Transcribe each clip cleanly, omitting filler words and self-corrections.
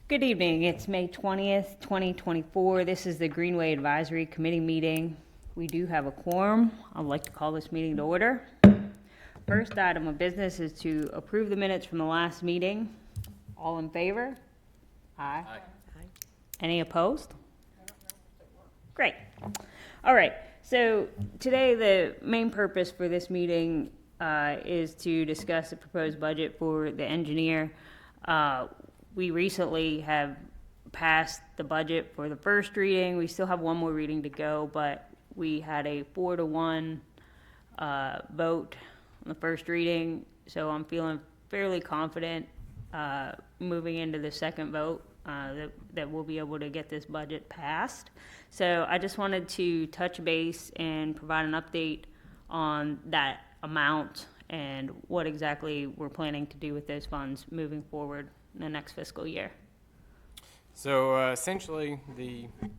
Good evening. It's May 20th, 2024. This is the Greenway Advisory Committee meeting. We do have a quorum. I'd like to call this meeting to order. First item of business is to approve the minutes from the last meeting. All in favor? Aye. Aye. Any opposed? Great. All right. So today the main purpose for this meeting is to discuss the proposed budget for the engineer. We recently have passed the budget for the first reading. We still have one more reading to go, but we had a 4-1 vote on the first reading. So I'm feeling fairly confident moving into the second vote that we'll be able to get this budget passed. So I just wanted to touch base and provide an update on that amount and what exactly we're planning to do with those funds moving forward in the next fiscal year. So essentially,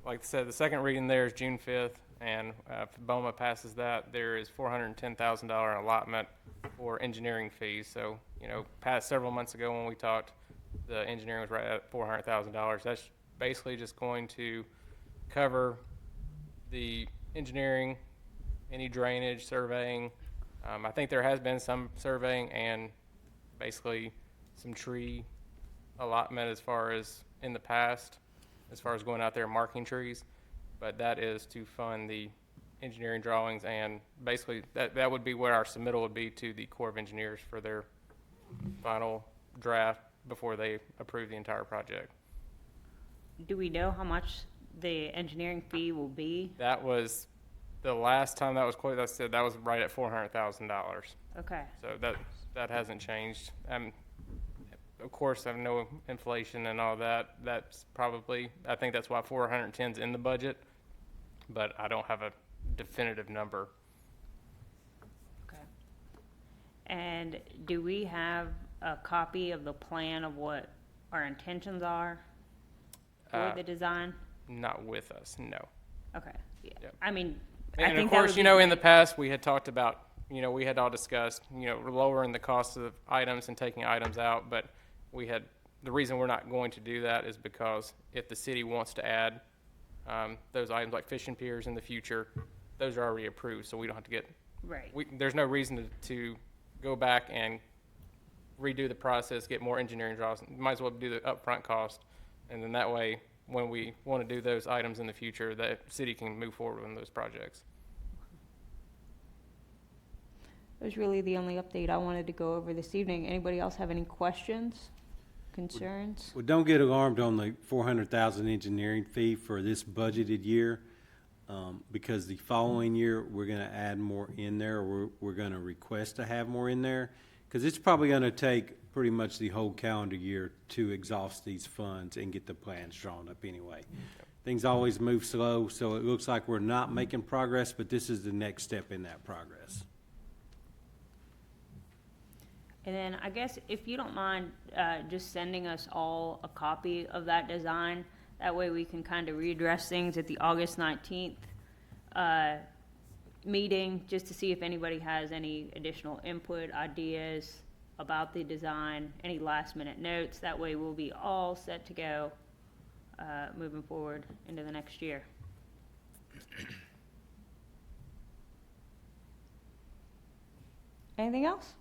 like I said, the second reading there is June 5th, and if BOMA passes that, there is $410,000 allotment for engineering fees. So, past several months ago when we talked, the engineering was right at $400,000. That's basically just going to cover the engineering, any drainage, surveying. I think there has been some surveying and basically some tree allotment as far as in the past, as far as going out there and marking trees, but that is to fund the engineering drawings, and basically that would be where our submittal would be to the Corps of Engineers for their final draft before they approve the entire project. Do we know how much the engineering fee will be? That was the last time that was quoted. I said that was right at $400,000. Okay. So that hasn't changed. Of course, I know inflation and all that. That's probably, I think that's why 410 is in the budget, but I don't have a definitive number. Okay. And do we have a copy of the plan of what our intentions are for the design? Not with us, no. Okay. Yeah. Yep. I mean, I And think of that course, would be in the past we had talked about, we had all discussed, lowering the cost of items and taking items out, but the reason we're not going to do that is because if the city wants to add those items like fishing piers in the future, those are already approved, so we don't have to right. There's no reason to go back and redo the process, get more engineering draws. Might as well do the upfront cost, and then that way, when we want to do those items in the future, the city can move forward on those projects. That was really the only update I wanted to go over this evening. Anybody else have any questions, concerns? Well, don't get alarmed on the $400,000 engineering fee for this budgeted year, because the following year we're going to add more in there. We're going to request to have more in there, because it's probably going to take pretty much the whole calendar year to exhaust these funds and get the plans drawn up anyway. Things always move slow, so it looks like we're not making progress, but this is the next step in that progress. And then I guess if you don't mind just sending us all a copy of that design, that way we can kind of readdress things at the August 19th meeting, just to see if anybody has any additional input, ideas about the design, any last minute notes. That way we'll be all set to go moving forward into the next year. Anything else?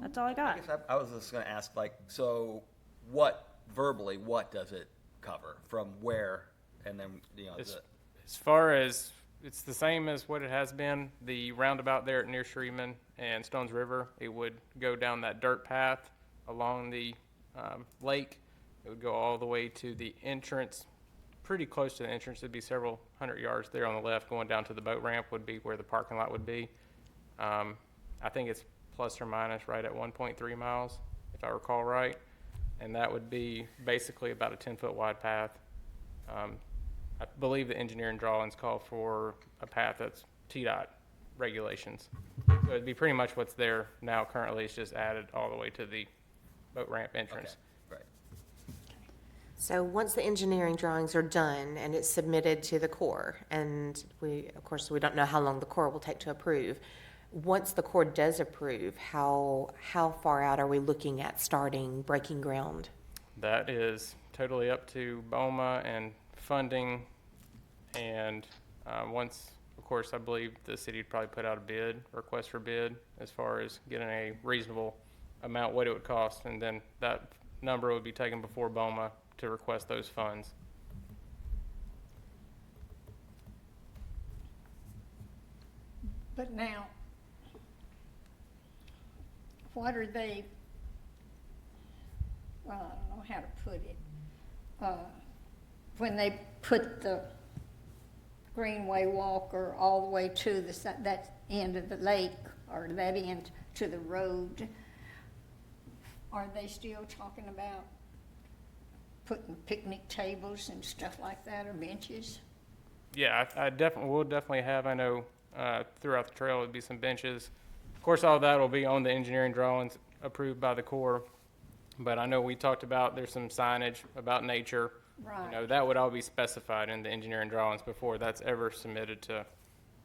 That's all I I got. guess I was just going to ask, so what does it cover? From where? And then, As far as, it's the same as what it has been, the roundabout there near Shrieveman and Stones River, it would go down that dirt path along the lake. It would go all the way to the entrance, pretty close to the entrance. It'd be several hundred yards there on the left. Going down to the boat ramp would be where the parking lot would be. I think it's plus or minus right at 1.3 miles, if I recall right. And that would be basically about a 10-foot wide path. I believe the engineering drawings call for a path that's TDOT regulations. So it'd be pretty much what's there now currently. It's just added all the way to the boat ramp entrance. okay, right. So once the engineering drawings are done and it's submitted to the Corps, and of course, we don't know how long the Corps will take to approve. Once the Corps does approve, how far out are we looking at starting breaking ground? That is totally up to BOMA and funding. And once, of course, I believe the city would probably put out a bid, request for bid, as far as getting a reasonable amount, what it would cost. And then that number would be taken before BOMA to request those funds. But now, what are they, well, I don't know how to put it. When they put the Greenway Walker all the way to that end of the lake, or that end to the road, are they still talking about putting picnic tables and stuff like that, or benches? Yeah, I definitely will definitely have. I know throughout the trail would be some benches. Of course, all that will be on the engineering drawings approved by the Corps. But I know we talked about there's some signage about nature. Right. You know, that would all be specified in the engineering drawings before that's ever submitted to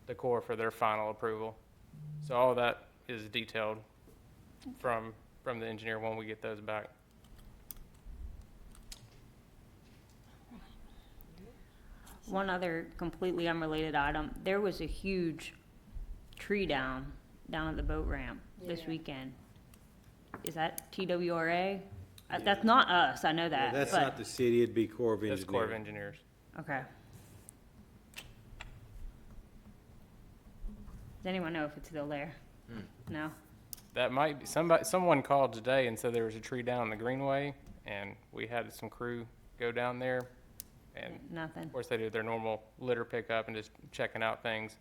the Corps for their final approval. So all that is detailed from the engineer when we get those back. One other completely unrelated item, there was a huge tree down at the boat ramp this Yeah. weekend. Is that TWRA? That's not us, I know that. That's but- not the city, it'd be Corps of That's Corps of Engineers. Engineers. Okay. Does anyone know if it's still there? No? That might be, someone called today and said there was a tree down the Greenway, and we had some crew go down there. And Nothing. of course, they do their normal litter pickup and just checking out things,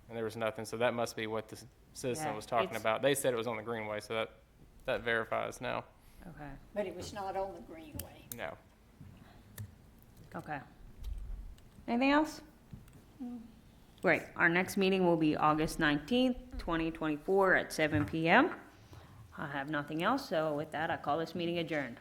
and there was nothing. So that must be what the citizen Yeah, was talking it's- about. They said it was on the Greenway, so that verifies now. Okay, But it was not on the Greenway. No. okay. Anything else? Great, our next meeting will be August 19th, 2024 at 7 PM. I have nothing else, so with that, I call this meeting adjourned.